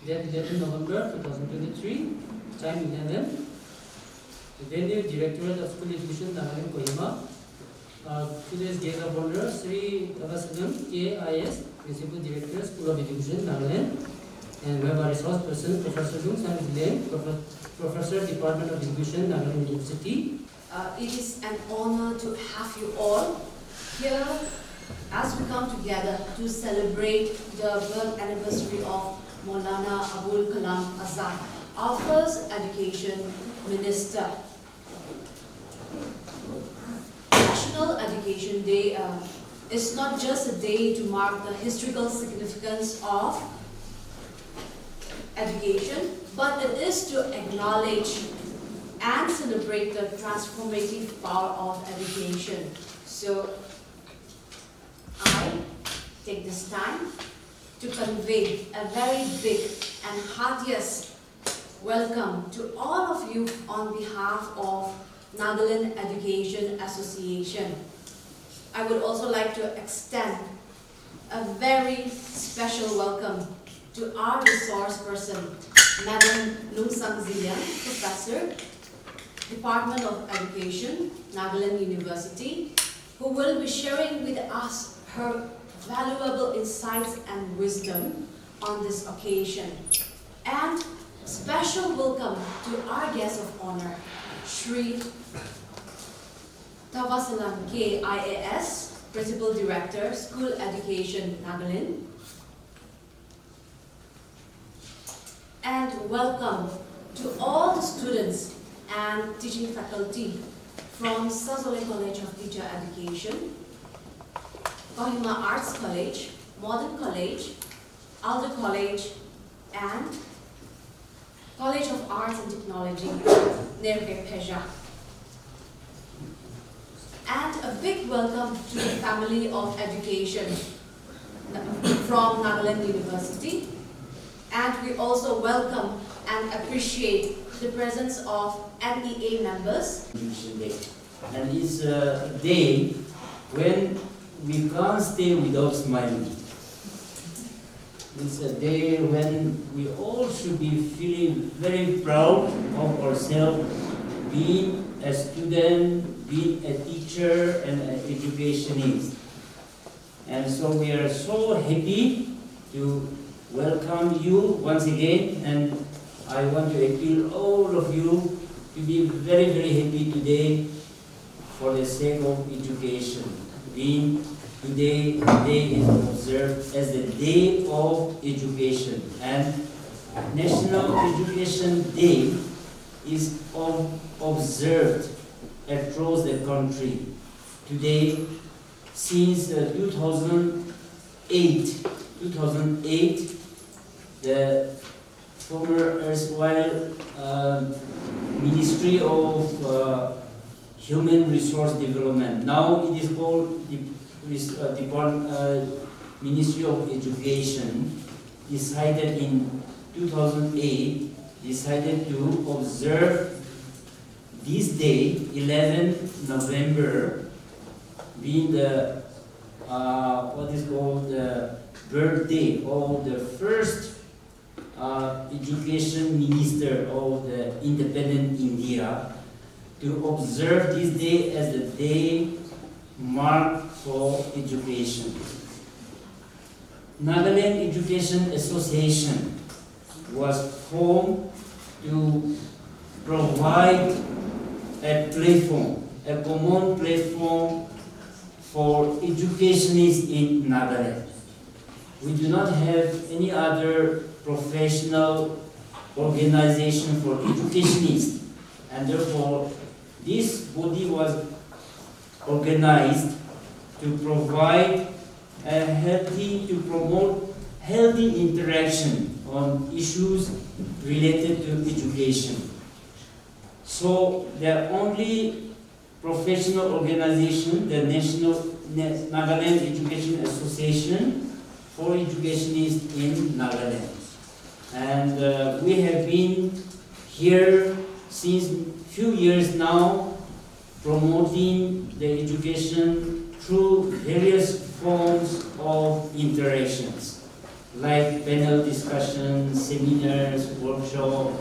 Date 11 November 2023, time 11. The venue Directorate of School Education, Nagaland, Kohima. Today's guest of honor, Sri Tavasanam, KIS, Principal Director, School of Education, Nagaland. And we have our resource person, Professor Dung San Gilem, Professor, Department of Education, Nagaland University. It is an honor to have you all here as we come together to celebrate the birth anniversary of Maulana Abul Kalam Azad, our first education minister. National Education Day is not just a day to mark the historical significance of education, but it is to acknowledge and celebrate the transformative power of education. So I take this time to convey a very big and heartiest welcome to all of you on behalf of Nagaland Education Association. I would also like to extend a very special welcome to our resource person, Madam Nungsang Zilian, Professor, Department of Education, Nagaland University, who will be sharing with us her valuable insights and wisdom on this occasion. And special welcome to our guest of honor, Sri Tavasanam KIAS, Principal Director, School Education, Nagaland. And welcome to all the students and teaching faculty from Sazole College of Teacher Education, Kohima Arts College, Modern College, Alder College, and College of Arts and Technology, Nerke Peja. And a big welcome to the family of education from Nagaland University. And we also welcome and appreciate the presence of NEA members. And it's a day when we can't stay without smiling. It's a day when we all should be feeling very proud of ourselves, being a student, being a teacher and an educationist. And so we are so happy to welcome you once again, and I want to appeal all of you to be very, very happy today for the sake of education. Being today, the day is observed as the Day of Education, and National Education Day is observed across the country today since 2008, the former erstwhile Ministry of Human Resource Development. Now it is called the Ministry of Education. Decided in 2008, decided to observe this day, 11 November, being the what is called the birthday of the first education minister of the independent India, to observe this day as the day marked for education. Nagaland Education Association was formed to provide a platform, a common platform for educationists in Nagaland. We do not have any other professional organization for educationists, and therefore this body was organized to provide to promote healthy interaction on issues related to education. So the only professional organization, the National Nagaland Education Association for educationists in Nagaland. And we have been here since few years now, promoting the education through various forms of interactions. like panel discussions, seminars, workshops,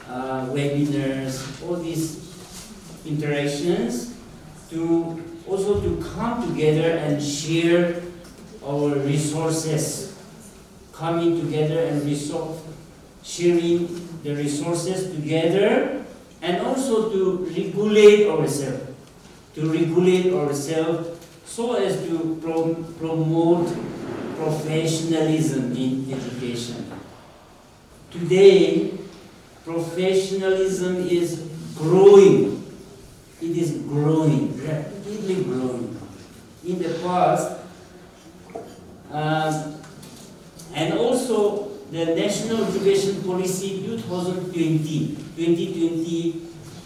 webinars, all these interactions to also to come together and share our resources, coming together and sharing the resources together, and also to regulate ourselves so as to promote professionalism in education. Today, professionalism is growing. It is growing, rapidly growing. In the past, and also the National Education Policy 2020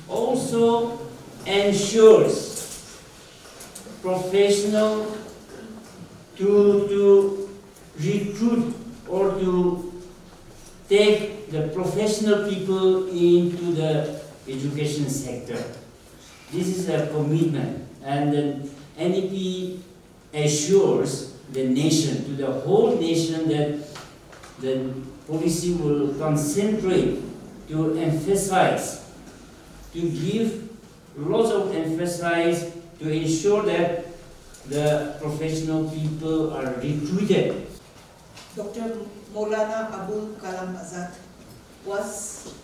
also ensures professional to recruit or to take the professional people into the education sector. This is a commitment, and the NEP assures the nation, to the whole nation, that the policy will concentrate to emphasize, to give lots of emphasis to ensure that the professional people are recruited. Dr. Maulana Abul Kalam Azad was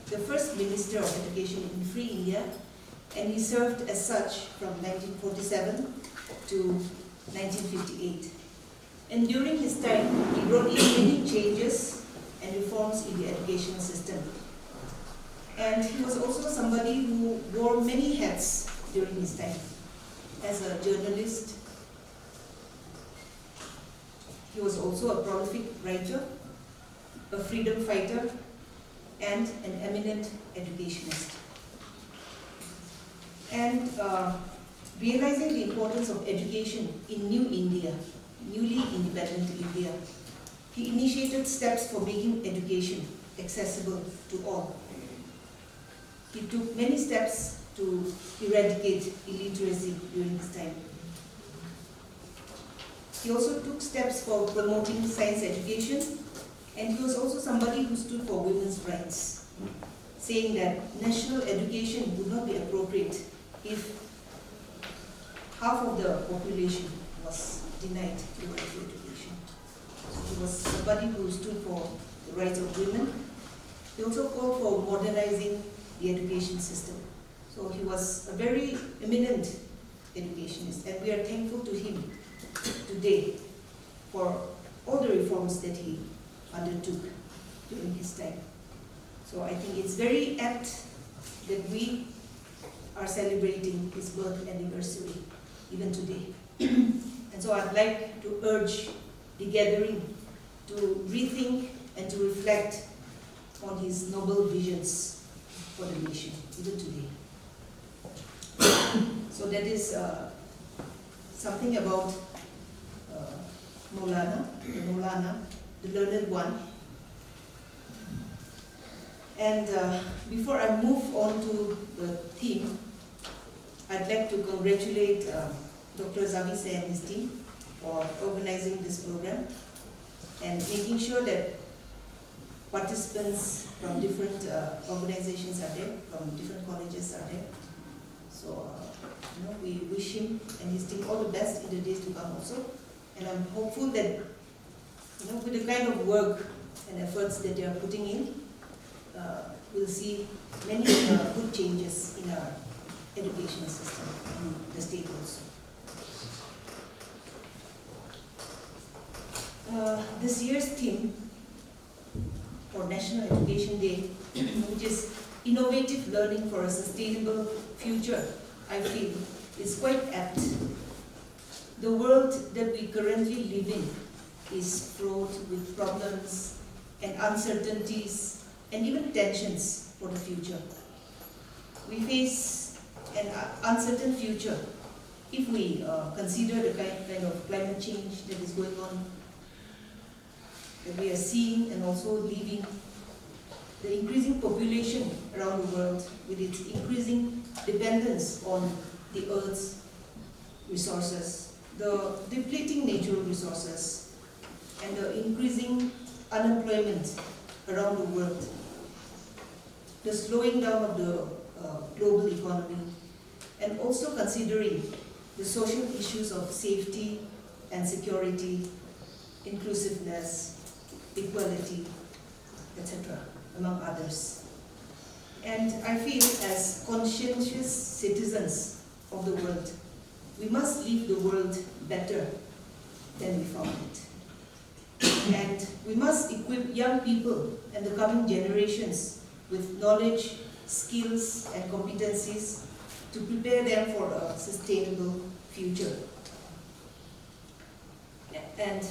the first Minister of Education in Free India, and he served as such from 1947 to 1958. And during his time, he brought in many changes and reforms in the education system. And he was also somebody who wore many hats during his time. As a journalist, he was also a prolific writer, a freedom fighter, and an eminent educationist. And realizing the importance of education in New India, newly independent India, he initiated steps for making education accessible to all. He took many steps to eradicate illiteracy during his time. He also took steps for promoting science education, and he was also somebody who stood for women's rights, saying that national education would not be appropriate if half of the population was denied the right to education. So he was somebody who stood for the rights of women. He also called for modernizing the education system. So he was a very eminent educationist, and we are thankful to him today for all the reforms that he undertook during his time. So I think it's very apt that we are celebrating his birth anniversary even today. And so I'd like to urge the gathering to rethink and to reflect on his noble visions for the nation, even today. So that is something about Maulana, the learned one. And before I move on to the theme, I'd like to congratulate Dr. Zavise and his team for organizing this program and making sure that participants from different organizations are there, from different colleges are there. So, we wish him and his team all the best in the days to come also. And I'm hopeful that, with the kind of work and efforts that they are putting in, we'll see many good changes in our education system in the state also. This year's theme for National Education Day, which is innovative learning for a sustainable future, I feel is quite apt. The world that we currently live in is fraught with problems and uncertainties and even tensions for the future. We face an uncertain future if we consider the kind of climate change that is going on, that we are seeing, and also living, the increasing population around the world with its increasing dependence on the Earth's resources, the depleting natural resources, and the increasing unemployment around the world, the slowing down of the global economy, and also considering the social issues of safety and security, inclusiveness, equality, etc., among others. And I feel as conscientious citizens of the world, we must leave the world better than we found it. And we must equip young people and the coming generations with knowledge, skills, and competencies to prepare them for a sustainable future. And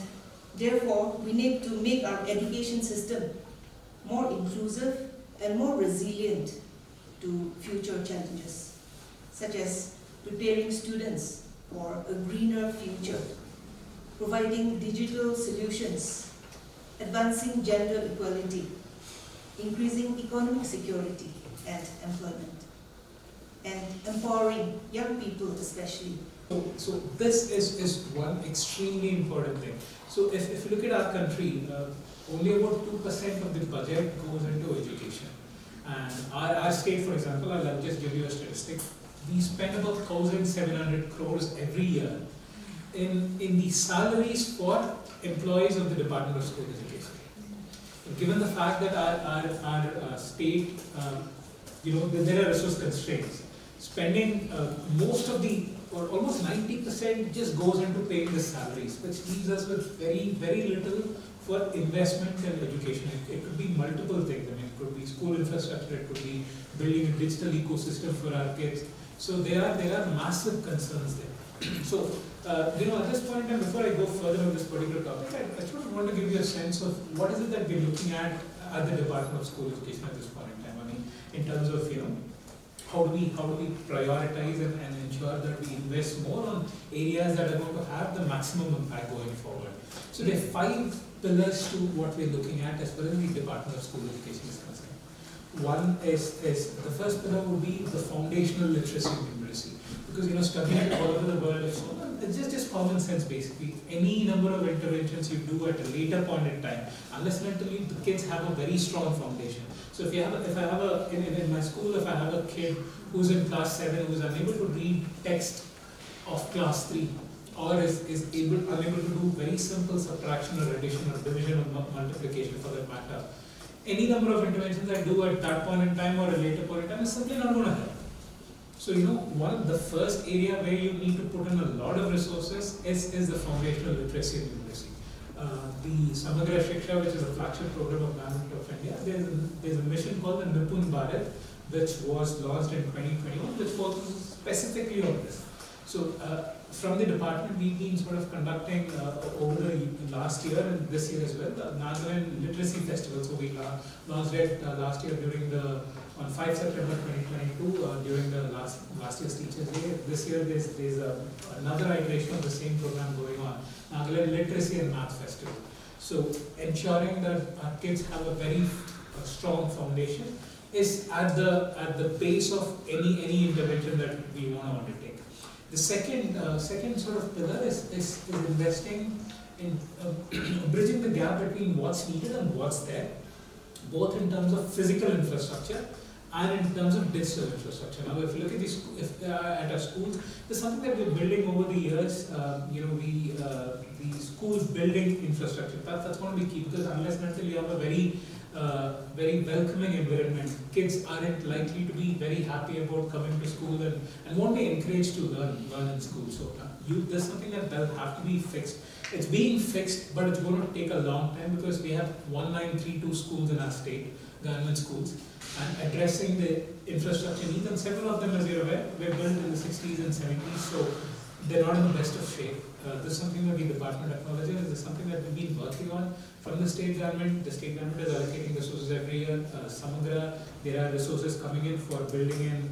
therefore, we need to make our education system more inclusive and more resilient to future challenges, such as preparing students for a greener future, providing digital solutions, advancing gender equality, increasing economic security and employment, and empowering young people especially. So this is one extremely important thing. So if you look at our country, only about 2% of the budget goes into education. And our state, for example, I'll just give you a statistic. We spend about 1,700 crores every year in the salaries for employees of the Department of School Education. Given the fact that our state, there are resource constraints, spending most of the, or almost 90% just goes into paying the salaries, which leaves us with very, very little for investment in education. It could be multiple things. I mean, it could be school infrastructure, it could be building a digital ecosystem for our kids. So there are massive concerns there. So, at this point in time, before I go further on this particular topic, I sort of want to give you a sense of what is it that we're looking at the Department of School Education at this point in time. I mean, in terms of, how do we prioritize and ensure that we invest more on areas that are going to have the maximum impact going forward. So there are 5 pillars to what we're looking at as far as the Department of School Education is concerned. One is the first pillar would be the foundational literacy and numeracy. Because studying all over the world, it's just common sense basically. Any number of interventions you do at a later point in time, unless and until the kids have a very strong foundation. So in my school, if I have a kid who's in class 7 who's unable to read text of class 3, or is unable to do very simple subtraction or addition or division or multiplication for that matter, any number of interventions I do at that point in time or a later point in time is simply not going to help. So the first area where you need to put in a lot of resources is the foundational literacy and numeracy. The Samagra Shiksha, which is a flagship program of Government of India, there's a mission called the Nipun Bharat, which was launched in 2021, which focuses specifically on this. So from the department, we've been sort of conducting over the last year and this year as well, the Nagaland Literacy Festival. So we launched it last year on 5 September 2022 during the last year's Teachers' Day. This year there's another iteration of the same program going on, Nagaland Literacy and Math Festival. So ensuring that our kids have a very strong foundation is at the base of any intervention that we want to undertake. The second sort of pillar is investing in bridging the gap between what's needed and what's there, both in terms of physical infrastructure and in terms of digital infrastructure. Now, if you look at at our schools, there's something that we're building over the years. The schools building infrastructure. That's going to be key, because unless and until you have a very welcoming environment, kids aren't likely to be very happy about coming to school and won't be encouraged to learn in school. So there's something that will have to be fixed. It's being fixed, but it's going to take a long time, because we have 1932 schools in our state, government schools, and addressing the infrastructure needs, and several of them, as you're aware, were built in the 60s and 70s, so they're not in the best of shape. This is something that the department acknowledges. This is something that we've been working on from the state government. The state government is allocating resources every year. Samagra, there are resources coming in for building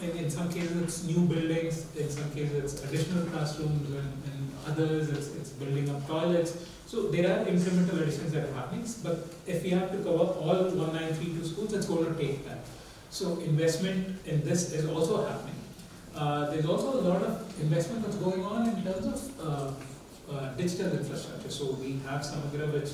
in some cases it's new buildings, in some cases it's additional classrooms, and others it's building up toilets. So there are incremental additions that are happening, but if we have to cover all 1932 schools, it's going to take time. So investment in this is also happening. There's also a lot of investment that's going on in terms of digital infrastructure. So we have Samagra, which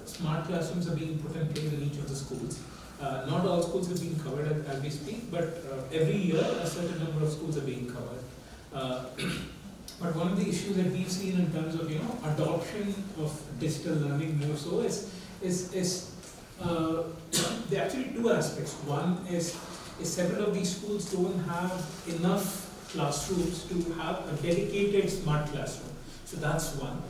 smart classrooms are being put in place in each of the schools. Not all schools have been covered as we speak, but every year a certain number of schools are being covered. But one of the issues that we've seen in terms of adoption of digital learning more so is there are actually two aspects. One is several of these schools don't have enough classrooms to have a dedicated smart classroom. So that's one.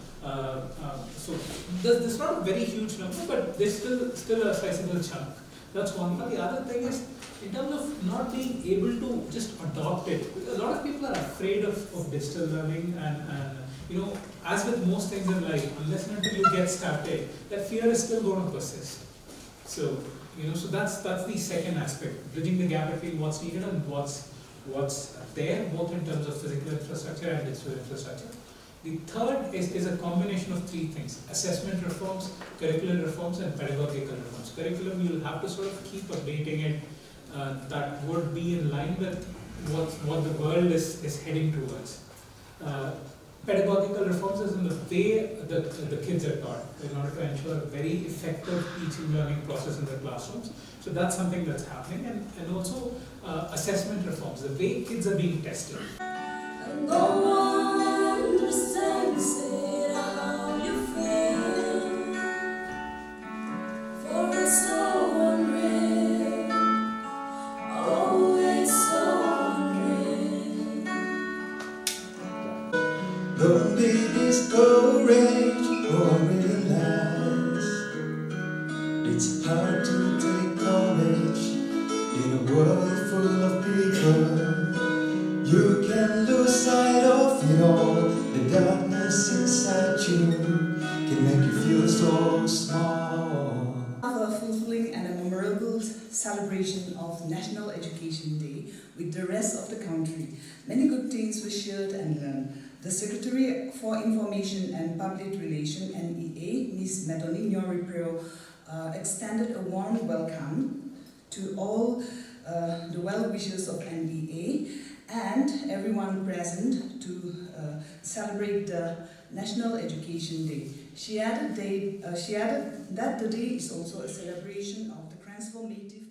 So there's not a very huge number, but there's still a sizable chunk. That's one. But the other thing is, in terms of not being able to just adopt it, because a lot of people are afraid of digital learning, and as with most things in life, unless and until you get started, that fear is still going to persist. So so that's the second aspect, bridging the gap between what's needed and what's there, both in terms of physical infrastructure and digital infrastructure. The third is a combination of three things: assessment reforms, curricular reforms, and pedagogical reforms. Curriculum, you'll have to sort of keep updating it. That would be in line with what the world is heading towards. Pedagogical reforms is in the way the kids are taught, in order to ensure a very effective teaching learning process in the classrooms. So that's something that's happening, and also assessment reforms, the way kids are being tested. No one understands it, how you feel, for it's so unreal, always so unreal. Don't be discouraged or realize it's hard to take courage in a world full of people. You can lose sight of it all. The darkness inside you can make you feel so small. Have a fulfilling and a memorable celebration of National Education Day with the rest of the country. Many good things were shared and learned. The Secretary for Information and Public Relations (NEA), Ms. Madoni Nyoripro, extended a warm welcome to all the well-wishers of NEA and everyone present to celebrate the National Education Day. She added that the day is also a celebration of the transformative